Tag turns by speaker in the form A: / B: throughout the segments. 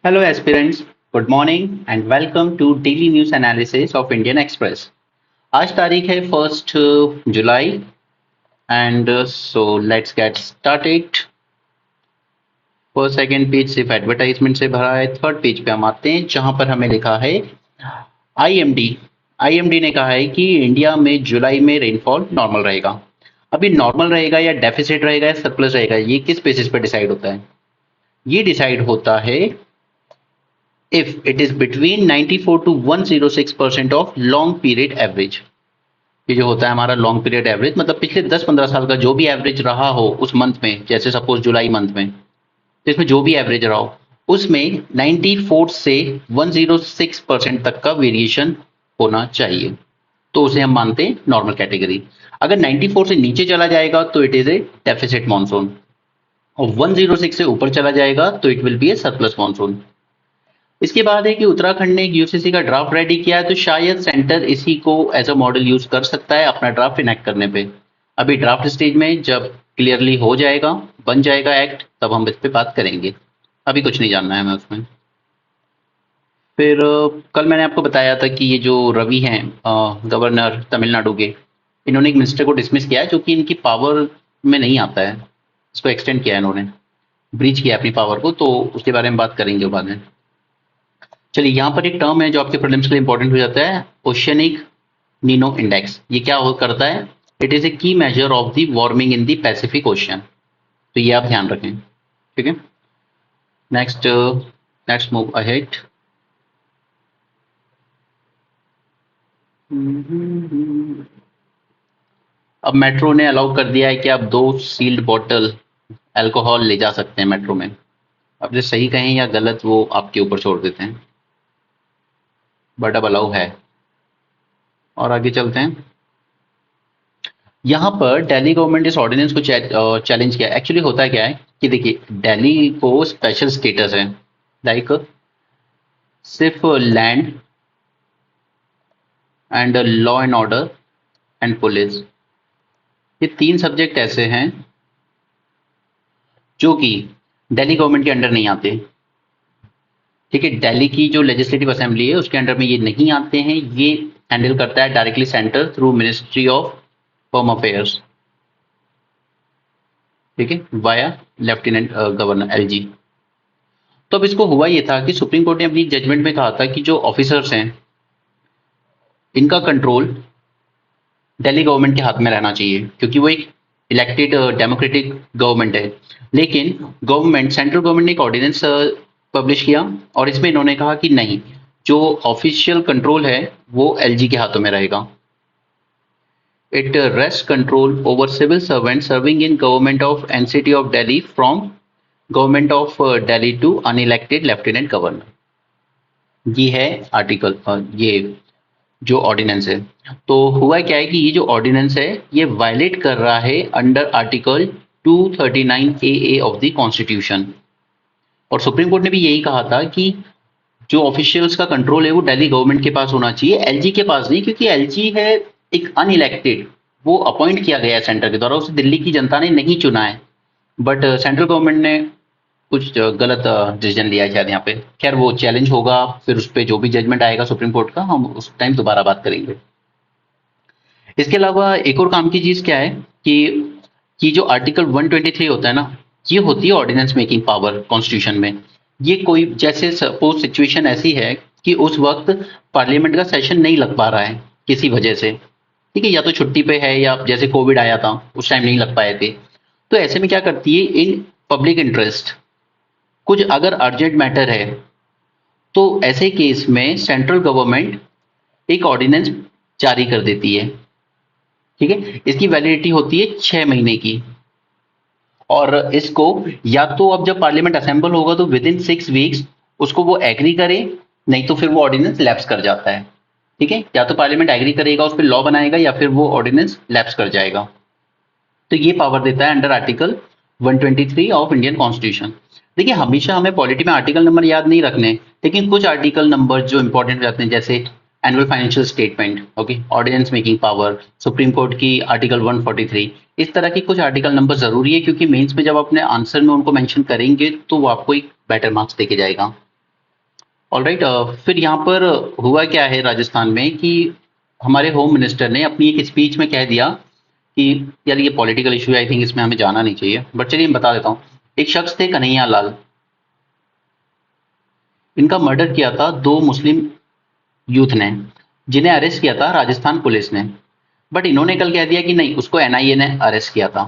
A: Hello, aspirants. Good morning and welcome to Daily News Analysis of Indian Express. आज तारीख है 1st July and so let's get started. First second page सिर्फ advertisement से भरा है। Third page पे हम आते हैं जहां पर हमें लिखा है आईएमडी। आईएमडी ने कहा है कि इंडिया में जुलाई में रेनफॉल नॉर्मल रहेगा। अभी नॉर्मल रहेगा या डेफिसिट रहेगा या सरप्लस रहेगा, ये किस बेसिस पर डिसाइड होता है? ये डिसाइड होता है if it is between 94 to 106% of long period average। ये जो होता है हमारा लॉन्ग पीरियड एवरेज, मतलब पिछले 10-15 साल का जो भी एवरेज रहा हो उस मंथ में, जैसे सपोज जुलाई मंथ में, तो इसमें जो भी एवरेज रहा हो उसमें 94 से 106% तक का वेरिएशन होना चाहिए, तो उसे हम मानते हैं नॉर्मल कैटेगरी। अगर 94 से नीचे चला जाएगा तो it is a deficit monsoon, और 106 से ऊपर चला जाएगा तो it will be A surplus monsoon. इसके बाद है कि उत्तराखंड ने एक यूसीसी का ड्राफ्ट रेडी किया है, तो शायद सेंटर इसी को एज अ मॉडल यूज कर सकता है अपना ड्राफ्ट इनेक्ट करने पे। अभी ड्राफ्ट स्टेज में, जब क्लियरली हो जाएगा, बन जाएगा एक्ट, तब हम इस पे बात करेंगे। अभी कुछ नहीं जानना है हमें उसमें। फिर कल मैंने आपको बताया था कि ये जो रवि हैं, गवर्नर तमिलनाडु के, इन्होंने एक मिनिस्टर को डिसमिस किया है जो कि इनकी पावर में नहीं आता है। इसको एक्सटेंड किया है, इन्होंने ब्रीच किया अपनी पावर को, तो उसके बारे में बात करेंगे बाद में। चलिए, यहाँ पर एक टर्म है जो आपके प्रीलिम्स के लिए इंपॉर्टेंट हो जाता है, ओशियनिक नीनो इंडेक्स। ये क्या करता है? इट इज ए की measure of the warming in the Pacific ocean, तो ये आप ध्यान रखें। ठीक है, नेक्स्ट लेट्स मूव अहेड। अब मेट्रो ने अलाउ कर दिया है कि आप 2 सील्ड बॉटल अल्कोहल ले जा सकते हैं मेट्रो में। अब जो सही कहें या गलत वो आपके ऊपर छोड़ देते हैं, बट अब अलाउ है। और आगे चलते हैं। यहाँ पर दिल्ली गवर्नमेंट इस ऑर्डिनेंस को चैलेंज किया। एक्चुअली होता क्या है कि देखिए, दिल्ली को स्पेशल स्टेटस है, लाइक सिर्फ land and law and order and police, ये 3 सब्जेक्ट ऐसे हैं जो कि दिल्ली गवर्नमेंट के अंडर नहीं आते। ठीक है, दिल्ली की जो लेजिस्लेटिव असेंबली है उसके अंडर में ये नहीं आते हैं। ये हैंडल करता है directly centre through ministry of home affairs. ठीक है, वाया लेफ्टिनेंट गवर्नर एलजी। तो अब इसको हुआ ये था कि सुप्रीम कोर्ट ने अपनी जजमेंट में कहा था कि जो ऑफिसर्स हैं इनका कंट्रोल दिल्ली गवर्नमेंट के हाथ में रहना चाहिए, क्योंकि वो एक इलेक्टेड डेमोक्रेटिक गवर्नमेंट है। लेकिन गवर्नमेंट, सेंट्रल गवर्नमेंट ने एक ऑर्डिनेंस पब्लिश किया और इसमें इन्होंने कहा कि नहीं, जो ऑफिशियल कंट्रोल है वो एलजी के हाथों में रहेगा। It rest control over civil servant serving in government of NCT of Delhi from government of Delhi to unelected lieutenant governor. ये है आर्टिकल, ये जो ऑर्डिनेंस है। तो हुआ क्या है कि ये जो ऑर्डिनेंस है ये वायलेट कर रहा है under article 239 A of the constitution. और सुप्रीम कोर्ट ने भी यही कहा था कि जो ऑफिशियल्स का कंट्रोल है वो दिल्ली गवर्नमेंट के पास होना चाहिए, एलजी के पास नहीं, क्योंकि एलजी है एक अनइलेक्टेड, वो अपॉइंट किया गया है सेंटर के द्वारा, उसे दिल्ली की जनता ने नहीं चुना है। बट सेंट्रल गवर्नमेंट ने कुछ गलत डिसीजन लिया है शायद यहाँ पे। खैर, वो चैलेंज होगा, फिर उस पर जो भी जजमेंट आएगा सुप्रीम कोर्ट का, हम उस टाइम दोबारा बात करेंगे। इसके अलावा एक और काम की चीज क्या है कि जो आर्टिकल 123 होता है ना, ये होती है ऑर्डिनेंस मेकिंग पावर कॉन्स्टिट्यूशन में। ये कोई, जैसे सपोज सिचुएशन ऐसी है कि उस वक्त पार्लियामेंट का सेशन नहीं लग पा रहा है किसी वजह से, ठीक है, या तो छुट्टी पे है या जैसे कोविड आया था उस टाइम नहीं लग पाए थे, तो ऐसे में क्या करती है, इन पब्लिक इंटरेस्ट कुछ अगर अर्जेंट मैटर है तो ऐसे केस में सेंट्रल गवर्नमेंट एक ऑर्डिनेंस जारी कर देती है। ठीक है, इसकी वैलिडिटी होती है 6 महीने की, और इसको या तो अब जब पार्लियामेंट असेंबल होगा तो विद इन 6 वीक्स उसको वो एग्री करे, नहीं तो फिर वो ऑर्डिनेंस लैप्स कर जाता है। ठीक है, या तो पार्लियामेंट एग्री करेगा, उस पर लॉ बनाएगा, या फिर वो ऑर्डिनेंस लैप्स कर जाएगा। तो ये पावर देता है under article 123 of Indian constitution. देखिए, हमेशा हमें पॉलिटी में आर्टिकल नंबर याद नहीं रखने, लेकिन कुछ आर्टिकल नंबर जो इंपॉर्टेंट हो जाते हैं, जैसे annual financial statement, okay, ordinance making power, supreme court की आर्टिकल 143, इस तरह के कुछ आर्टिकल नंबर जरूरी है, क्योंकि मेंस में जब अपने आंसर में उनको मेंशन करेंगे तो वो आपको एक बेटर मार्क्स देके जाएगा। ऑलराइट। फिर यहाँ पर हुआ क्या है राजस्थान में कि हमारे होम मिनिस्टर ने अपनी एक स्पीच में कह दिया कि यार ये पॉलिटिकल इशू है, आई थिंक इसमें हमें जाना नहीं चाहिए, बट चलिए मैं बता देता हूँ। एक शख्स थे कन्हैया लाल, इनका मर्डर किया था दो मुस्लिम यूथ ने, जिन्हें अरेस्ट किया था राजस्थान पुलिस ने। बट इन्होंने कल कह दिया कि नहीं, उसको एनआईए ने अरेस्ट किया था।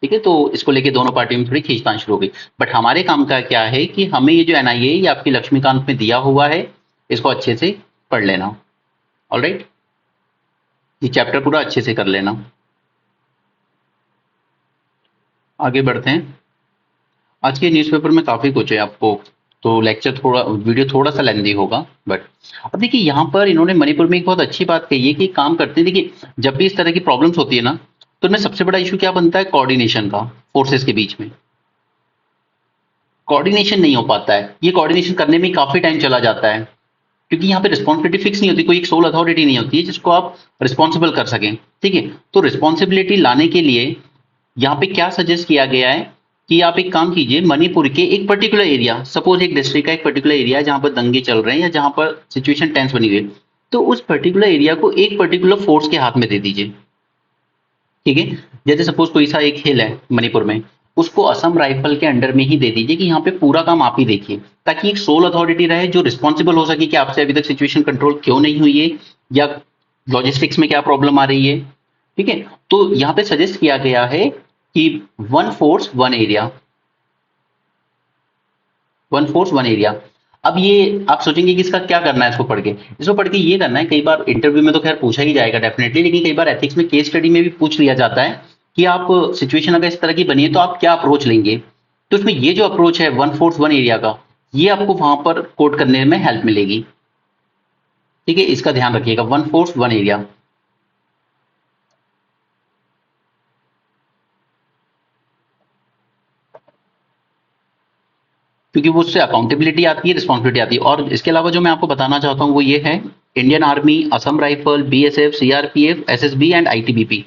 A: ठीक है, तो इसको लेके दोनों पार्टियों में थोड़ी खींचतान शुरू हो गई। बट हमारे काम का क्या है कि हमें ये जो एनआईए ये आपकी लक्ष्मीकांत में दिया हुआ है, इसको अच्छे से पढ़ लेना। ऑलराइट, ये चैप्टर पूरा अच्छे से कर लेना। आगे बढ़ते हैं। आज के न्यूज़पेपर में काफ़ी कुछ है आपको, तो लेक्चर थोड़ा, वीडियो थोड़ा सा लेंदी होगा। बट अब देखिए यहाँ पर इन्होंने मणिपुर में एक बहुत अच्छी बात कही है कि काम करते हैं। देखिए जब भी इस तरह की प्रॉब्लम्स होती है ना, तो इनमें सबसे बड़ा इशू क्या बनता है, कोऑर्डिनेशन का, फोर्सेस के बीच में कोऑर्डिनेशन नहीं हो पाता है। ये कोऑर्डिनेशन करने में काफ़ी टाइम चला जाता है, क्योंकि यहाँ पे रिस्पॉन्सिबिलिटी फिक्स नहीं होती, कोई एक सोल अथॉरिटी नहीं होती है जिसको आप रिस्पॉन्सिबल कर सकें। ठीक है, तो रिस्पॉन्सिबिलिटी लाने के लिए यहाँ पे क्या सजेस्ट किया गया है कि आप एक काम कीजिए, मणिपुर के एक पर्टिकुलर एरिया, सपोज एक डिस्ट्रिक्ट का एक पर्टिकुलर एरिया जहां पर दंगे चल रहे हैं या जहां पर सिचुएशन टेंस बनी हुई है, तो उस पर्टिकुलर एरिया को एक पर्टिकुलर फोर्स के हाथ में दे दीजिए। ठीक है, जैसे सपोज कोई सा एक हिल है मणिपुर में, उसको असम राइफल के अंडर में ही दे दीजिए कि यहाँ पे पूरा काम आप ही देखिए, ताकि एक सोल अथॉरिटी रहे जो रिस्पॉन्सिबल हो सके कि आपसे अभी तक सिचुएशन कंट्रोल क्यों नहीं हुई है, या लॉजिस्टिक्स में क्या प्रॉब्लम आ रही है। ठीक है, तो यहाँ पे सजेस्ट किया गया है कि one force one area, one force one area. अब ये आप सोचेंगे कि इसका क्या करना है, इसको पढ़ के, इसको पढ़ के ये करना है, कई बार इंटरव्यू में तो खैर पूछा ही जाएगा डेफिनेटली, लेकिन कई बार एथिक्स में केस स्टडी में भी पूछ लिया जाता है कि आप सिचुएशन अगर इस तरह की बनी है तो आप क्या अप्रोच लेंगे। तो उसमें ये जो अप्रोच है वन फोर्स वन एरिया का, ये आपको वहां पर कोड करने में हेल्प मिलेगी। ठीक है, इसका ध्यान रखिएगा, वन फोर्स वन एरिया। क्योंकि वो उससे अकाउंटेबिलिटी आती है, रिस्पॉन्सिबिलिटी आती है। और इसके अलावा जो मैं आपको बताना चाहता हूँ वो ये है, Indian army, Assam rifle, BSF, CRPF, SSB and ITBP.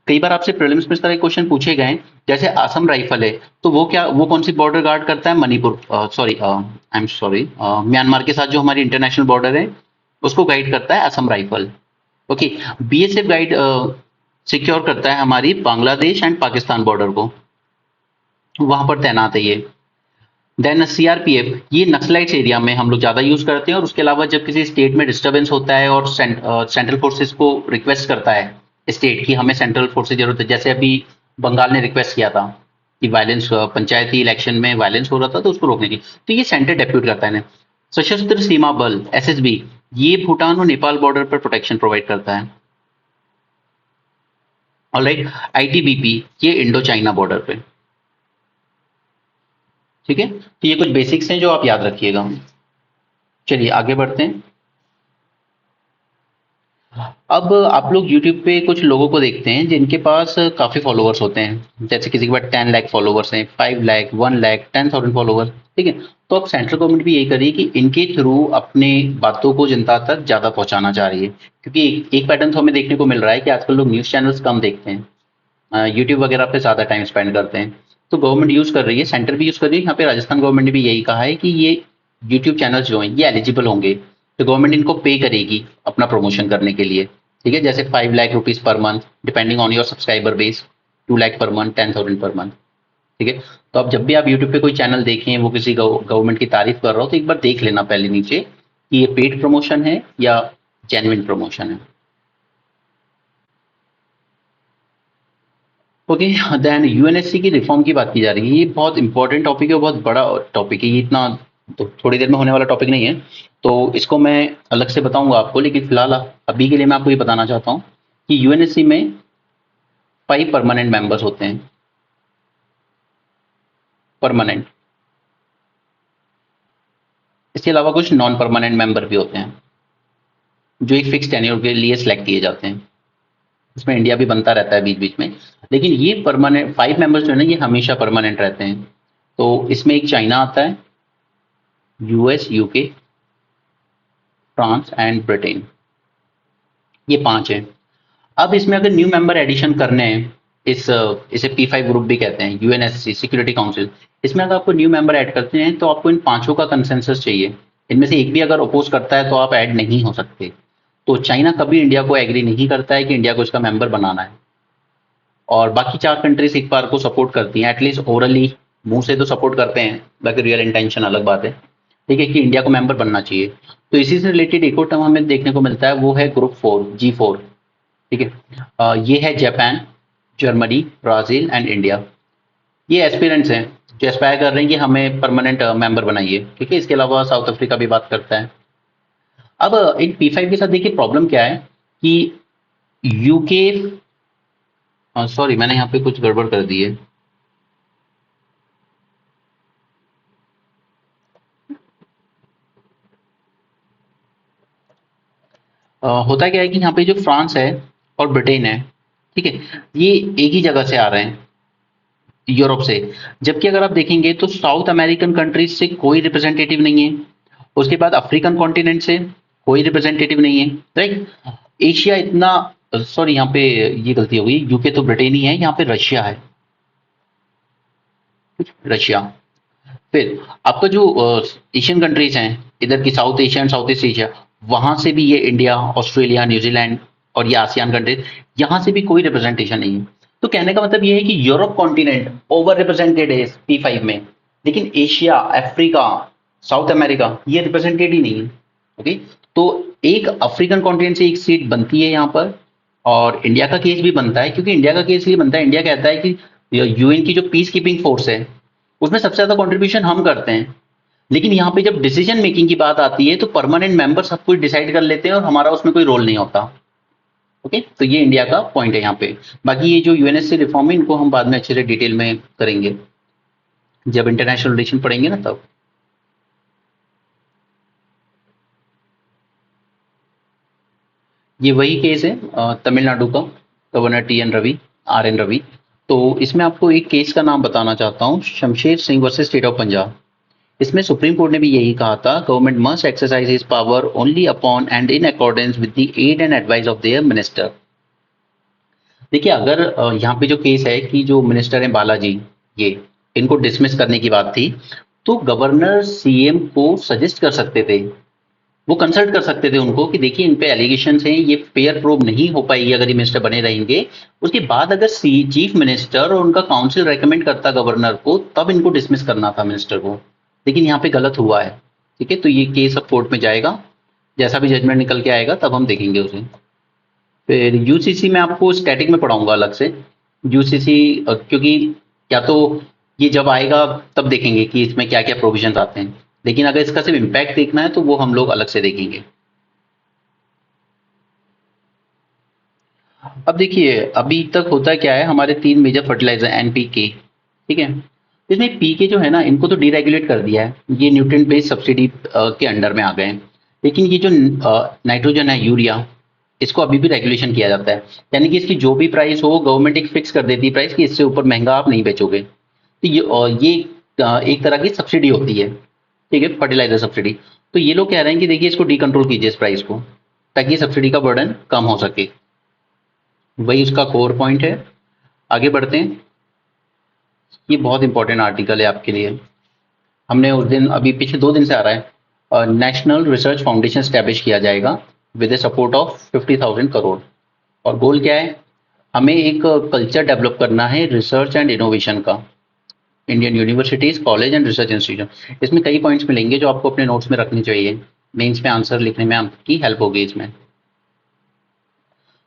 A: कई बार आपसे प्रीलिम्स में इस तरह के क्वेश्चन पूछे गए हैं। जैसे असम राइफल है, तो वो क्या, वो कौन सी बॉर्डर गार्ड करता है, Manipur, sorry I am sorry, Myanmar के साथ जो हमारी इंटरनेशनल बॉर्डर है उसको गाइड करता है Assam rifle. Okay, BSF guide secure करता है हमारी बांग्लादेश एंड पाकिस्तान बॉर्डर को, वहां पर तैनात है ये। देन सीआरपीएफ, ये नक्सलाइट्स एरिया में हम लोग ज़्यादा यूज़ करते हैं। और उसके अलावा जब किसी स्टेट में डिस्टर्बेंस होता है और सेंट्रल फोर्सेस को रिक्वेस्ट करता है स्टेट की, हमें सेंट्रल फोर्स की जरूरत है, जैसे अभी बंगाल ने रिक्वेस्ट किया था कि वायलेंस, पंचायती इलेक्शन में वायलेंस हो रहा था तो उसको रोकने की, तो ये सेंटर डेप्यूट करता है। सशस्त्र सीमा बल एसएसबी, ये भूटान और नेपाल बॉर्डर पर प्रोटेक्शन प्रोवाइड करता है। ऑलराइट, आईटीबीपी, ये इंडो चाइना बॉर्डर पे। ठीक है, तो ये कुछ बेसिक्स हैं जो आप याद रखिएगा। चलिए आगे बढ़ते हैं। अब आप लोग YouTube पे कुछ लोगों को देखते हैं जिनके पास काफ़ी फॉलोअर्स होते हैं, जैसे किसी के पास 10 लाख फॉलोअर्स हैं, 5 लाख, 1 लाख, 10,000 फॉलोअर्स। ठीक है, तो अब सेंट्रल गवर्नमेंट भी यही कर रही है कि इनके थ्रू अपने बातों को जनता तक ज़्यादा पहुंचाना चाह रही है। क्योंकि एक पैटर्न तो हमें देखने को मिल रहा है कि आजकल लोग न्यूज़ चैनल्स कम देखते हैं, यूट्यूब वगैरह पे ज़्यादा टाइम स्पेंड करते हैं। तो गवर्नमेंट यूज़ कर रही है, सेंटर भी यूज़ कर रही है। यहाँ पे राजस्थान गवर्नमेंट ने भी यही कहा है कि ये यूट्यूब चैनल्स जो हैं ये एलिजिबल होंगे, तो गवर्नमेंट इनको पे करेगी अपना प्रमोशन करने के लिए। ठीक है, जैसे 5 lakh rupees per month depending on your subscriber base, 2 lakh per month, 10,000 per month. ठीक है, तो अब जब भी आप यूट्यूब पे कोई चैनल देखें वो किसी गवर्नमेंट की तारीफ कर रहा हो, तो एक बार देख लेना पहले नीचे कि ये पेड प्रमोशन है या जेन्युइन प्रमोशन है। ओके, देन यूएनएससी की रिफॉर्म की बात की जा रही है। ये बहुत इंपॉर्टेंट टॉपिक है, बहुत बड़ा टॉपिक है, ये इतना तो थोड़ी देर में होने वाला टॉपिक नहीं है, तो इसको मैं अलग से बताऊंगा आपको। लेकिन फिलहाल अभी के लिए मैं आपको ये बताना चाहता हूँ कि यूएनएससी में 5 परमानेंट मेंबर्स होते हैं, परमानेंट। इसके अलावा कुछ नॉन परमानेंट मेंबर भी होते हैं जो एक फिक्स टेन्योर के लिए सिलेक्ट किए जाते हैं। इसमें इंडिया भी बनता रहता है बीच बीच में, लेकिन ये परमानेंट 5 मेंबर्स जो है ना ये हमेशा परमानेंट रहते हैं। तो इसमें एक चाइना आता है, US, UK, France and Britain, ये 5 हैं। अब इसमें अगर न्यू मेंबर एडिशन करने हैं, इसे P5 ग्रुप भी कहते हैं, यूएनएससी सिक्योरिटी काउंसिल, इसमें अगर आपको न्यू मेंबर ऐड करते हैं तो आपको इन 5 का कंसेंसस चाहिए। इनमें से एक भी अगर अपोज करता है तो आप ऐड नहीं हो सकते। तो चाइना कभी इंडिया को एग्री नहीं करता है कि इंडिया को इसका मेंबर बनाना है, और बाकी 4 कंट्रीज एक बार को सपोर्ट करती हैं, एटलीस्ट ओरली, मुंह से तो सपोर्ट करते हैं, बाकी रियल इंटेंशन अलग बात है। ठीक है, कि इंडिया को मेंबर बनना चाहिए। तो इसी से रिलेटेड एक और टर्म हमें देखने को मिलता है, वो है ग्रुप 4, G4। ठीक है, ये है Japan, Germany, Brazil and India. ये एस्पिरेंट्स हैं जो एस्पायर कर रहे हैं कि हमें परमानेंट मेंबर बनाइए। ठीक है, इसके अलावा साउथ अफ्रीका भी बात करता है। अब इन P5 के साथ देखिए प्रॉब्लम क्या है कि यूके, सॉरी मैंने यहाँ पे कुछ गड़बड़ कर दी है। होता क्या है कि यहाँ पे जो फ्रांस है और ब्रिटेन है, ठीक है, ये एक ही जगह से आ रहे हैं, यूरोप से। जबकि अगर आप देखेंगे तो साउथ अमेरिकन कंट्रीज से कोई रिप्रेजेंटेटिव नहीं है, उसके बाद अफ्रीकन कॉन्टिनेंट से कोई रिप्रेजेंटेटिव नहीं है, राइट। एशिया इतना, सॉरी यहाँ पे ये गलती हो गई, यूके तो ब्रिटेन ही है, यहाँ पे रशिया है, रशिया। फिर आपका जो एशियन कंट्रीज हैं, इधर की south Asia and south east Asia, वहां से भी ये इंडिया, ऑस्ट्रेलिया, न्यूजीलैंड और ये आसियान कंट्रीज, यहाँ से भी कोई रिप्रेजेंटेशन नहीं है। तो कहने का मतलब ये है कि यूरोप कॉन्टिनेंट ओवर रिप्रेजेंटेड है P5 में, लेकिन एशिया, अफ्रीका, साउथ अमेरिका ये रिप्रेजेंटेड ही नहीं है। ओके, तो एक अफ्रीकन कॉन्टिनेंट से एक सीट बनती है यहाँ पर, और इंडिया का केस भी बनता है, क्योंकि इंडिया का केस ये बनता है, इंडिया कहता है कि यूएन की जो पीस कीपिंग फोर्स है उसमें सबसे ज्यादा कंट्रीब्यूशन हम करते हैं, लेकिन यहाँ पे जब डिसीजन मेकिंग की बात आती है तो परमानेंट मेंबर सब कुछ डिसाइड कर लेते हैं और हमारा उसमें कोई रोल नहीं होता। ओके, तो ये इंडिया का पॉइंट है यहाँ पे। बाकी ये जो यूएनएससी रिफॉर्म है इनको हम बाद में अच्छे से डिटेल में करेंगे, जब इंटरनेशनल रिलेशन पढ़ेंगे ना तब। ये वही केस है तमिलनाडु का, governor TN Ravi, RN Ravi. तो इसमें आपको एक केस का नाम बताना चाहता हूँ, Shamsher Singh versus state of Punjab. इसमें सुप्रीम कोर्ट ने भी यही कहा था, government must exercise his power only upon and in accordance with the aid and advice of their minister. देखिए, अगर यहाँ पे जो केस है कि जो मिनिस्टर हैं बालाजी, ये इनको डिसमिस करने की बात थी, तो गवर्नर CM को सजेस्ट कर सकते थे, वो कंसल्ट कर सकते थे उनको कि देखिए इन पे एलिगेशन हैं, ये फेयर प्रूव नहीं हो पाएगी अगर ये मिनिस्टर बने रहेंगे। उसके बाद अगर चीफ मिनिस्टर और उनका काउंसिल रेकमेंड करता गवर्नर को, तब इनको डिसमिस करना था मिनिस्टर को, लेकिन यहाँ पे गलत हुआ है। ठीक है, तो ये केस अब कोर्ट में जाएगा, जैसा भी जजमेंट निकल के आएगा तब हम देखेंगे उसे। फिर UCC में आपको स्टैटिक में पढ़ाऊंगा अलग से। UCC क्योंकि या तो ये जब आएगा तब देखेंगे कि इसमें क्या क्या प्रोविजंस आते हैं, लेकिन अगर इसका सिर्फ इम्पैक्ट देखना है तो वो हम लोग अलग से देखेंगे। अब देखिए, अभी तक होता क्या है, हमारे 3 मेजर फर्टिलाइजर NPK, ठीक है, इसमें PK जो है ना, इनको तो डीरेगुलेट कर दिया है, ये न्यूट्रिएंट बेस्ड सब्सिडी के अंडर में आ गए हैं। लेकिन ये जो नाइट्रोजन है, यूरिया, इसको अभी भी रेगुलेशन किया जाता है, यानी कि इसकी जो भी प्राइस हो गवर्नमेंट एक फिक्स कर देती है प्राइस कि इससे ऊपर महंगा आप नहीं बेचोगे। तो ये एक तरह की सब्सिडी होती है, ठीक है, फर्टिलाइजर सब्सिडी। तो ये लोग कह रहे हैं कि देखिए इसको डीकंट्रोल कीजिए इस प्राइस को, ताकि सब्सिडी का बर्डन कम हो सके। वही उसका कोर पॉइंट है। आगे बढ़ते हैं। ये बहुत इंपॉर्टेंट आर्टिकल है आपके लिए। हमने उस दिन, अभी पिछले 2 दिन से आ रहा है, नेशनल रिसर्च फाउंडेशन स्टैब्लिश किया जाएगा with the support of 50,000 crore. और गोल क्या है, हमें एक कल्चर डेवलप करना है रिसर्च एंड इनोवेशन का, Indian universities, college and research institution. इसमें कई पॉइंट्स मिलेंगे जो आपको अपने नोट्स में रखने चाहिए, मेंस में आंसर लिखने में आपकी हेल्प होगी इसमें।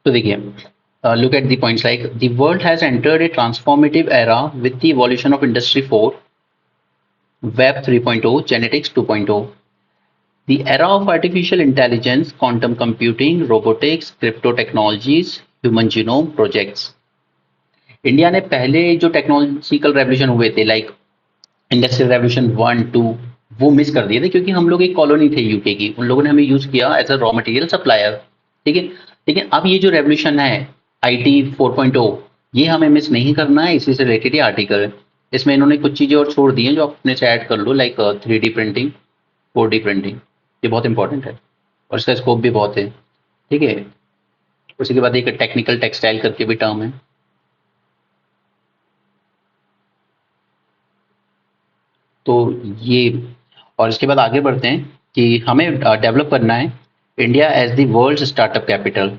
A: तो देखिए, look at the points like the world has entered a transformative era with the evolution of Industry 4, Web 3.0, Genetics 2.0, the era of artificial intelligence, quantum computing, robotics, crypto technologies, human genome projects. India ने पहले जो technological revolution हुए थे, like industrial revolution 1 2, वो miss कर दिए थे, क्योंकि हम लोग एक कॉलोनी थे यूके की, उन लोगों ने हमें यूज किया as a raw material supplier. ठीक है, लेकिन अब ये जो रेवोल्यूशन है IT 4.0, ये हमें मिस नहीं करना है, इसी से रिलेटेड ये आर्टिकल है। इसमें इन्होंने कुछ चीजें और छोड़ दी हैं जो आप अपने से ऐड कर लो, like 3D printing, 4D printing, ये बहुत इंपॉर्टेंट है और इसका स्कोप भी बहुत है। ठीक है, उसी के बाद एक टेक्निकल टेक्सटाइल करके भी टर्म है। तो ये, और इसके बाद आगे बढ़ते हैं। कि हमें डेवलप करना है India as the world startup capital.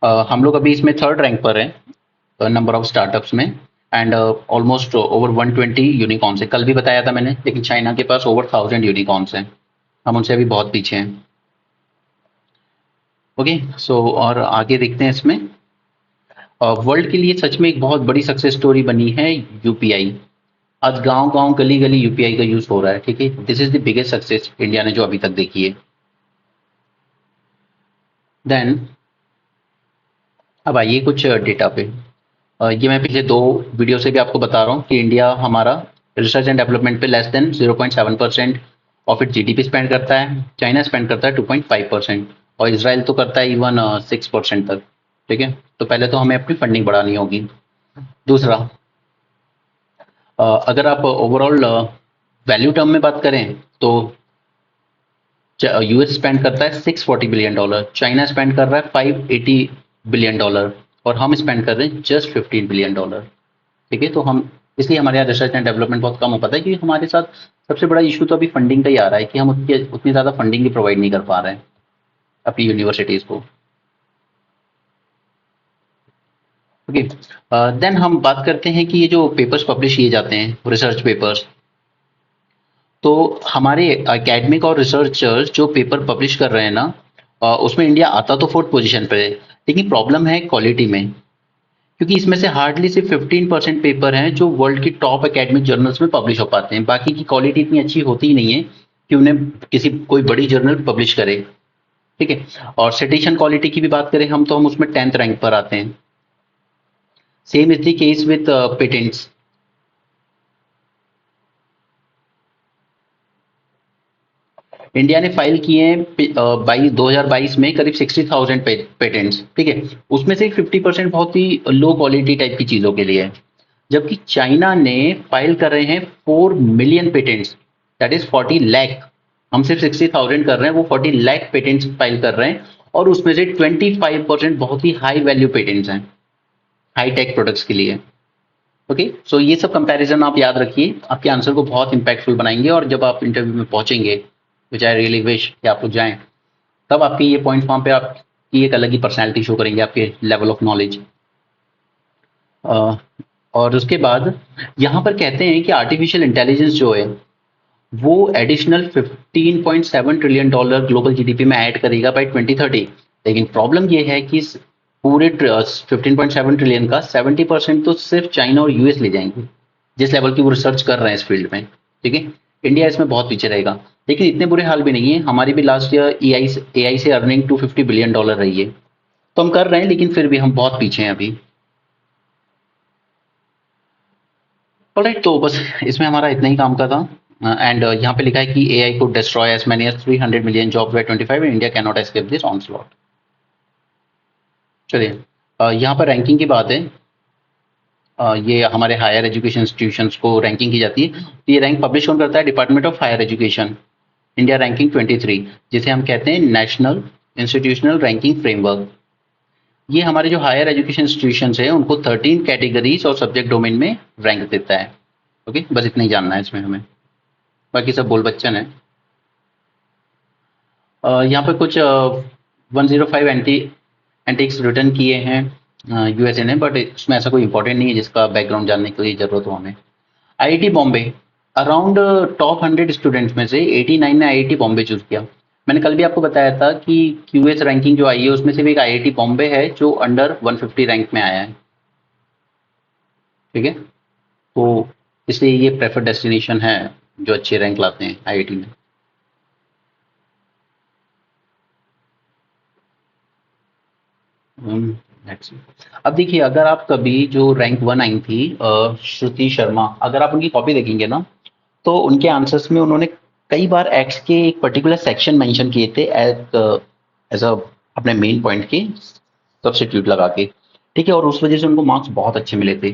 A: हम लोग अभी इसमें थर्ड रैंक पर हैं नंबर ऑफ स्टार्टअप्स में, एंड ऑलमोस्ट ओवर 120 यूनिकॉर्न्स है। कल भी बताया था मैंने, लेकिन चाइना के पास ओवर 1000 यूनिकॉर्न्स हैं, हम उनसे अभी बहुत पीछे हैं। ओके, सो और आगे देखते हैं इसमें। वर्ल्ड के लिए सच में एक बहुत बड़ी सक्सेस स्टोरी बनी है यूपीआई। आज गांव गांव गली गली यूपीआई का यूज हो रहा है, ठीक है। This is the biggest success India ने जो अभी तक देखी है। देन अब आइए कुछ डेटा पे। ये मैं पिछले 2 वीडियो से भी आपको बता रहा हूँ कि इंडिया हमारा रिसर्च एंड डेवलपमेंट पे less than 0.7% of it GDP spend करता है। चाइना स्पेंड करता है 2.5%, और इसराइल तो करता है इवन 6% तक, ठीक है। तो पहले तो हमें अपनी फंडिंग बढ़ानी होगी। दूसरा, अगर आप ओवरऑल वैल्यू टर्म में बात करें तो यूएस स्पेंड करता है $640 बिलियन, चाइना स्पेंड कर रहा है $580 बिलियन, और हम स्पेंड कर रहे हैं जस्ट $15 बिलियन, ठीक है। तो हम इसलिए हमारे यहाँ रिसर्च एंड डेवलपमेंट बहुत कम हो पाता है, क्योंकि हमारे साथ सबसे बड़ा इशू तो अभी फंडिंग का ही आ रहा है कि हम उतनी ज़्यादा फंडिंग ही प्रोवाइड नहीं कर पा रहे हैं अपनी यूनिवर्सिटीज़ को। ओके, देन हम बात करते हैं कि ये जो पेपर्स पब्लिश किए जाते हैं, रिसर्च पेपर्स, तो हमारे एकेडमिक और रिसर्चर्स जो पेपर पब्लिश कर रहे हैं ना, उसमें इंडिया आता तो 4th पोजीशन पे है, लेकिन प्रॉब्लम है क्वालिटी में। क्योंकि इसमें से हार्डली सिर्फ 15% पेपर हैं जो वर्ल्ड की टॉप एकेडमिक जर्नल्स में पब्लिश हो पाते हैं। बाकी की क्वालिटी इतनी अच्छी होती ही नहीं है कि उन्हें किसी कोई बड़ी जर्नल पब्लिश करे, ठीक है। और सिटेशन क्वालिटी की भी बात करें हम, तो हम उसमें 10th रैंक पर आते हैं। Same is the case with patents. India ने फाइल किए हैं 2022 में करीब 60,000 पेटेंट्स, ठीक है। उसमें से 50% बहुत ही लो क्वालिटी टाइप की चीज़ों के लिए है, जबकि चाइना ने फाइल कर रहे हैं 4 million patents, that is 40 lakh. हम सिर्फ 60,000 कर रहे हैं, वो 40 लाख पेटेंट्स फाइल कर रहे हैं, और उसमें से 25% बहुत ही हाई वैल्यू पेटेंट्स हैं हाई टेक प्रोडक्ट्स के लिए। ओके, सो ये सब कंपैरिजन आप याद रखिए, आपके आंसर को बहुत इंपैक्टफुल बनाएंगे। और जब आप इंटरव्यू में पहुंचेंगे, विच आई रियली विश कि आप लोग जाएं, तब आपके ये पॉइंट वहां पे आपकी एक अलग ही पर्सनैलिटी शो करेंगे, आपके लेवल ऑफ नॉलेज। और उसके बाद यहाँ पर कहते हैं कि आर्टिफिशियल इंटेलिजेंस जो है वो एडिशनल $15.7 ट्रिलियन ग्लोबल जीडीपी में ऐड करेगा बाय 2030। लेकिन प्रॉब्लम ये है कि इस पूरे 15.7 ट्रिलियन का 70% तो सिर्फ चाइना और यूएस ले जाएंगे, जिस लेवल की वो रिसर्च कर रहे हैं इस फील्ड में, ठीक है। इंडिया इसमें बहुत पीछे रहेगा, लेकिन इतने बुरे हाल भी नहीं है। हमारी भी लास्ट ईयर एआई से अर्निंग $250 बिलियन रही है, तो हम कर रहे हैं, लेकिन फिर भी हम बहुत पीछे हैं अभी। ऑलराइट, तो बस इसमें हमारा इतना ही काम का था। एंड यहाँ पे लिखा है कि एआई को destroy as many as 300 million jobs by 25 and India can not escape this onslaught. चलिए, यहाँ पर रैंकिंग की बात है। ये हमारे हायर एजुकेशन इंस्टीट्यूशंस को रैंकिंग की जाती है। तो ये रैंक पब्लिश कौन करता है? Department of higher education, India ranking 23, जिसे हम कहते हैं नेशनल इंस्टीट्यूशनल रैंकिंग फ्रेमवर्क। ये हमारे जो हायर एजुकेशन इंस्टीट्यूशंस हैं उनको 13 कैटेगरीज और सब्जेक्ट डोमेन में रैंक देता है। ओके, बस इतना ही जानना है इसमें हमें, बाकी सब बोल बच्चन है। यहाँ पर कुछ 105 एंटिक्स रिटर्न किए हैं यूएसए ने, बट इसमें ऐसा कोई इंपॉर्टेंट नहीं है जिसका बैकग्राउंड जानने की जरूरत हो हमें। IIT Bombay, around top 100 students में से 89 ने आईआईटी बॉम्बे चूज किया। मैंने कल भी आपको बताया था कि क्यूएस रैंकिंग जो आई है उसमें से भी एक आईआईटी बॉम्बे है जो अंडर 150 रैंक में आया है, ठीक है। तो इसलिए ये प्रेफर्ड डेस्टिनेशन है जो अच्छे रैंक लाते हैं आईआईटी में। That's it। अब देखिए, अगर आप कभी जो रैंक 1 आई थी श्रुति शर्मा, अगर आप उनकी कॉपी देखेंगे ना, तो उनके आंसर्स में उन्होंने कई बार एक्स के एक पर्टिकुलर सेक्शन मेंशन किए थे एज अ अपने मेन पॉइंट के सब्स्टिट्यूट लगा के, ठीक है। और उस वजह से उनको मार्क्स बहुत अच्छे मिले थे।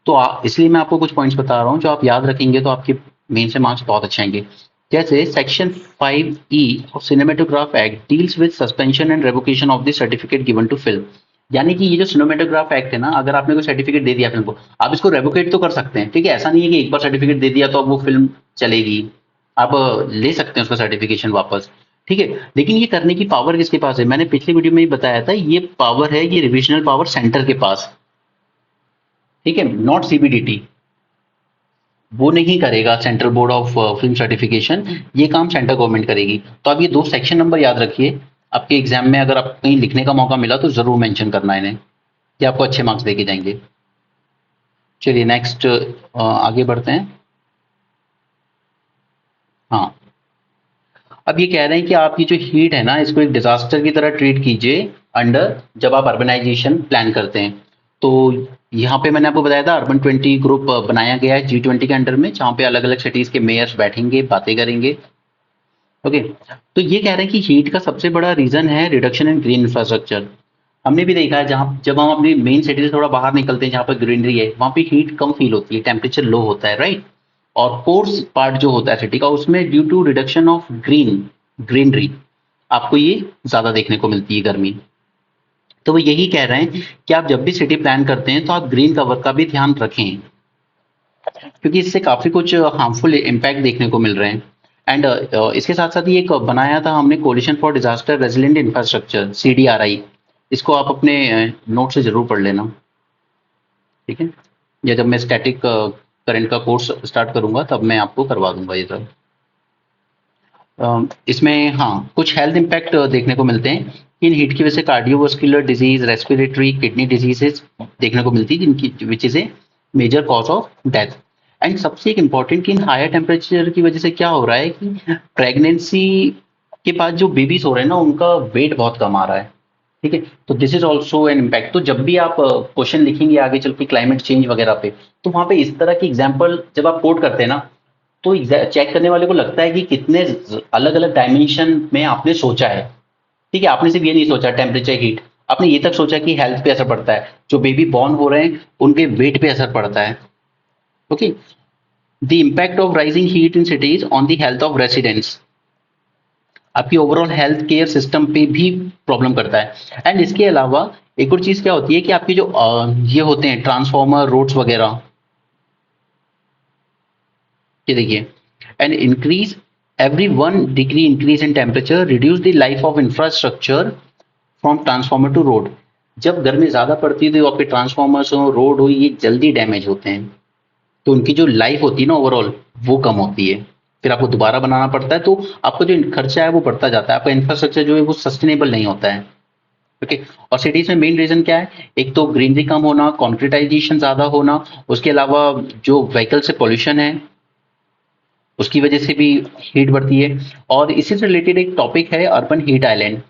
A: तो इसलिए मैं आपको कुछ पॉइंट्स बता रहा हूँ, जो आप याद रखेंगे तो आपके मेन से मार्क्स बहुत अच्छे आएंगे। जैसे section 5E of cinematograph act deals with suspension and revocation of the certificate given to film. यानी कि ये जो सिनेमेटोग्राफ एक्ट है ना, अगर आपने कोई सर्टिफिकेट दे दिया फिल्म को, आप इसको रेवोकेट तो कर सकते हैं, ठीक है। ऐसा नहीं है कि एक बार सर्टिफिकेट दे दिया तो अब वो फिल्म चलेगी, आप ले सकते हैं उसका सर्टिफिकेशन वापस, ठीक है। लेकिन ये करने की पावर किसके पास है? मैंने पिछले वीडियो में ही बताया था, ये पावर है, ये रिविजनल पावर सेंटर के पास, ठीक है, नॉट सीबीडीटी। वो नहीं करेगा central board of film certification, ये काम सेंट्रल गवर्नमेंट करेगी। तो आप ये दो सेक्शन नंबर याद रखिए, आपके एग्जाम में अगर आप कहीं लिखने का मौका मिला तो जरूर मेंशन करना इन्हें, ये आपको अच्छे मार्क्स देके जाएंगे। चलिए नेक्स्ट आगे बढ़ते हैं। हाँ, अब ये कह रहे हैं कि आपकी जो हीट है ना, इसको एक डिजास्टर की तरह ट्रीट कीजिए अंडर, जब आप अर्बनाइजेशन प्लान करते हैं। तो यहाँ पे मैंने आपको बताया था अर्बन 20 ग्रुप बनाया गया है G20 के अंडर में, जहाँ पे अलग अलग सिटीज के मेयर्स बैठेंगे, बातें करेंगे। ओके, तो ये कह रहे हैं कि हीट का सबसे बड़ा रीजन है रिडक्शन इन ग्रीन इंफ्रास्ट्रक्चर। हमने भी देखा है, जहाँ जब हम अपनी मेन सिटी से थोड़ा बाहर निकलते हैं, जहाँ पर ग्रीनरी है, वहाँ पे हीट कम फील होती है, टेम्परेचर लो होता है, राइट। और कोर्स पार्ट जो होता है सिटी का, उसमें due to reduction of greenery आपको ये ज्यादा देखने को मिलती है गर्मी। तो वो यही कह रहे हैं कि आप जब भी सिटी प्लान करते हैं तो आप ग्रीन कवर का भी ध्यान रखें, क्योंकि इससे काफी कुछ हार्मफुल इम्पैक्ट देखने को मिल रहे हैं। एंड इसके साथ साथ ही एक बनाया था हमने coalition for disaster resilient infrastructure, CDRI। इसको आप अपने नोट से जरूर पढ़ लेना, ठीक है। या जब मैं स्टैटिक करंट का कोर्स स्टार्ट करूंगा तब मैं आपको करवा दूंगा ये सब। इसमें हाँ कुछ हेल्थ इम्पैक्ट देखने को मिलते हैं कि इन हीट की वजह से cardiovascular disease, respiratory, kidney diseases देखने को मिलती है, जिनकी which is a major cause of death. And सबसे एक इम्पॉर्टेंट कि इन हायर टेम्परेचर की वजह से क्या हो रहा है कि प्रेगनेंसी के बाद जो बेबीज हो रहे हैं ना, उनका वेट बहुत कम आ रहा है, ठीक है। तो this is also an impact. तो जब भी आप क्वेश्चन लिखेंगे आगे चल के क्लाइमेट चेंज वगैरह पे, तो वहां पे इस तरह की एग्जाम्पल जब आप कोट करते हैं ना, तो चेक करने वाले को लगता है कि कितने अलग अलग डायमेंशन में आपने सोचा है, ठीक है। आपने सिर्फ ये नहीं सोचा टेम्परेचर हीट, आपने ये तक सोचा कि हेल्थ पे असर पड़ता है, जो बेबी बॉर्न हो रहे हैं उनके वेट पे असर पड़ता है। Okay, the impact of rising heat in CTs on the health of residents, आपकी ओवरऑल हेल्थ केयर सिस्टम पे भी प्रॉब्लम करता है। एंड इसके अलावा एक और चीज क्या होती है कि आपकी जो ये होते हैं ट्रांसफॉर्मर, रोड्स वगैरह, ये देखिए, and increase every 1 degree increase in temperature reduce the life of infrastructure from transformer to road। जब गर्मी ज्यादा पड़ती है तो आपके ट्रांसफॉर्मर्स हो, रोड हो, ये जल्दी डैमेज होते हैं, तो उनकी जो लाइफ होती है ना ओवरऑल, वो कम होती है, फिर आपको दोबारा बनाना पड़ता है, तो आपका जो खर्चा है वो बढ़ता जाता है, आपका इंफ्रास्ट्रक्चर जो है वो सस्टेनेबल नहीं होता है। ओके, और सिटीज में मेन रीजन क्या है? एक तो ग्रीनरी कम होना, कॉन्क्रीटाइजेशन ज्यादा होना, उसके अलावा जो व्हीकल से पोल्यूशन है उसकी वजह से भी हीट बढ़ती है। और इसी से रिलेटेड एक टॉपिक है अर्बन हीट आइलैंड,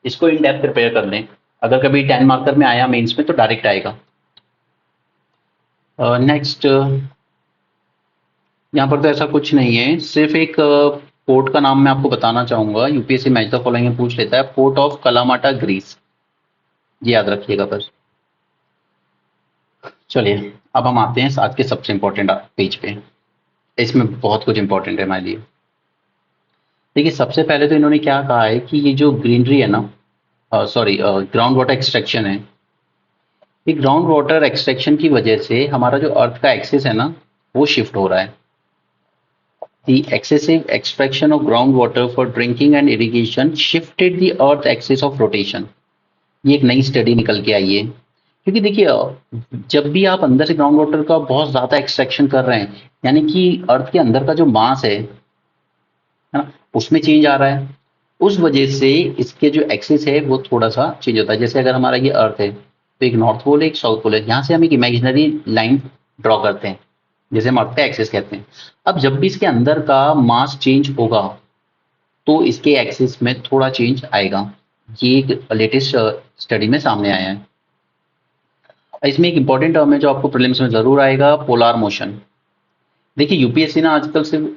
A: इसको इन डेप्थ प्रिपेयर कर लें, अगर कभी 10 मार्कर में आया मेंस में तो डायरेक्ट आएगा। नेक्स्ट, यहाँ पर तो ऐसा कुछ नहीं है, सिर्फ एक पोर्ट का नाम मैं आपको बताना चाहूंगा, यूपीएससी मैच द फॉलोइंग में पूछ लेता है, पोर्ट ऑफ कलामाटा ग्रीस, ये याद रखिएगा बस। चलिए अब हम आते हैं आज के सबसे इंपॉर्टेंट पेज पे, इसमें बहुत कुछ इंपॉर्टेंट है हमारे लिए। देखिए सबसे पहले तो इन्होंने क्या कहा है कि ये जो ग्रीनरी है ना, सॉरी ग्राउंड वाटर एक्सट्रैक्शन है, ये ग्राउंड वाटर एक्सट्रैक्शन की वजह से हमारा जो अर्थ का एक्सिस है ना, वो शिफ्ट हो रहा है। The excessive extraction of groundwater for drinking and irrigation shifted the earth axis of rotation। ये एक नई स्टडी निकल के आई है, क्योंकि देखिए जब भी आप अंदर से ग्राउंड वाटर का बहुत ज्यादा एक्सट्रैक्शन कर रहे हैं, यानी कि अर्थ के अंदर का जो मास है ना, उसमें चेंज आ रहा है, उस वजह से इसके जो एक्सिस है वो थोड़ा सा चेंज होता है। जैसे अगर हमारा ये अर्थ है तो एक नॉर्थ पोल है, एक साउथ पोल है, यहाँ से हम एक इमेजिनरी लाइन ड्रॉ करते हैं, जैसे हम अर्थ का एक्सिस कहते हैं। अब जब भी इसके अंदर का मास चेंज होगा तो इसके एक्सिस में थोड़ा चेंज आएगा, ये एक लेटेस्ट स्टडी में सामने आया है। इसमें एक इंपॉर्टेंट टर्म है जो आपको प्रीलिम्स में जरूर आएगा, पोलार मोशन। देखिए यूपीएससी ना आजकल सिर्फ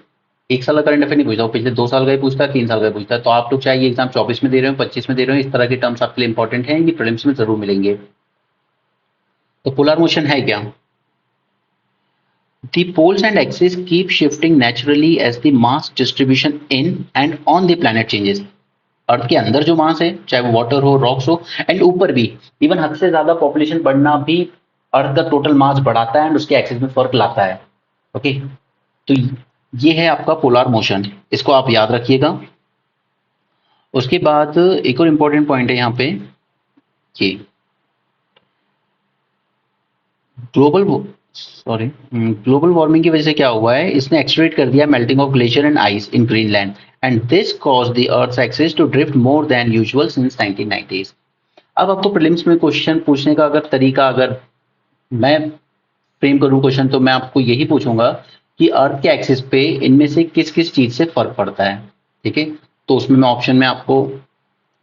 A: एक साल का करंट अफेयर नहीं पूछता, वो पिछले 2 साल का ही पूछता है, 3 साल का ही पूछता है। तो आप लोग चाहे ये एग्जाम 24 में दे रहे हो, 25 में दे रहे हो, इस तरह के टर्म्स आपके लिए इंपॉर्टेंट हैं, ये प्रीलिम्स में जरूर मिलेंगे। तो पोलर मोशन है क्या? The poles and axes keep shifting naturally as the mass distribution in and on the planet changes। अर्थ के अंदर जो मास है, चाहे वो वाटर हो, रॉक्स हो, एंड ऊपर भी इवन हद से ज्यादा पॉपुलेशन बढ़ना भी अर्थ का टोटल मास बढ़ाता है एंड उसके एक्सिस में फर्क लाता है। ओके, तो ये है आपका पोलर मोशन, इसको आप याद रखिएगा। उसके बाद एक और इम्पोर्टेंट पॉइंट है यहाँ पे कि ग्लोबल ग्लोबल वार्मिंग की वजह से क्या हुआ है, इसने एक्सलेरेट कर दिया melting of glacier and ice in Greenland and this cause the earth axis to drift more than usual since 1990s। अब आपको प्रीलिम्स में क्वेश्चन पूछने का अगर तरीका अगर मैं फ्रेम करूं क्वेश्चन, तो मैं आपको यही पूछूंगा कि अर्थ के एक्सिस पे इनमें से किस किस चीज से फर्क पड़ता है। ठीक है, तो उसमें मैं ऑप्शन में आपको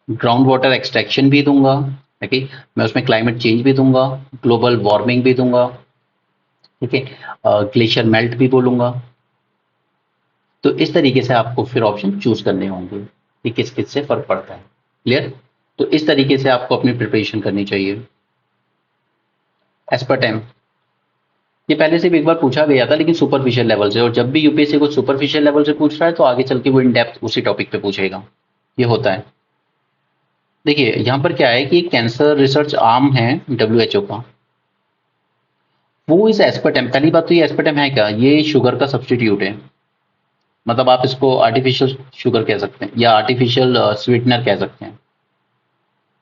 A: ग्राउंड वाटर एक्सट्रैक्शन भी दूंगा, ठीक है, मैं उसमें क्लाइमेट चेंज भी दूंगा, ग्लोबल वार्मिंग भी दूंगा, ठीक है, ग्लेशियर मेल्ट भी बोलूंगा। तो इस तरीके से आपको फिर ऑप्शन चूज करने होंगे कि किस किस से फर्क पड़ता है। क्लियर? तो इस तरीके से आपको अपनी प्रिपरेशन करनी चाहिए। एज पर टाइम ये पहले से भी एक बार पूछा गया था लेकिन सुपरफिशियल लेवल से, और जब भी यूपीएससी को सुपरफिशियल लेवल से पूछ रहा है तो आगे चल के वो इन डेप्थ उसी टॉपिक पे पूछेगा, ये होता है। देखिए यहाँ पर क्या है कि कैंसर रिसर्च आर्म है डब्ल्यूएचओ का, वो इस एस्पर्टम, पहली बात तो ये एस्पर्टम है क्या, ये शुगर का सब्सटीट्यूट है। मतलब आप इसको आर्टिफिशियल शुगर कह सकते हैं या आर्टिफिशियल स्वीटनर कह सकते हैं,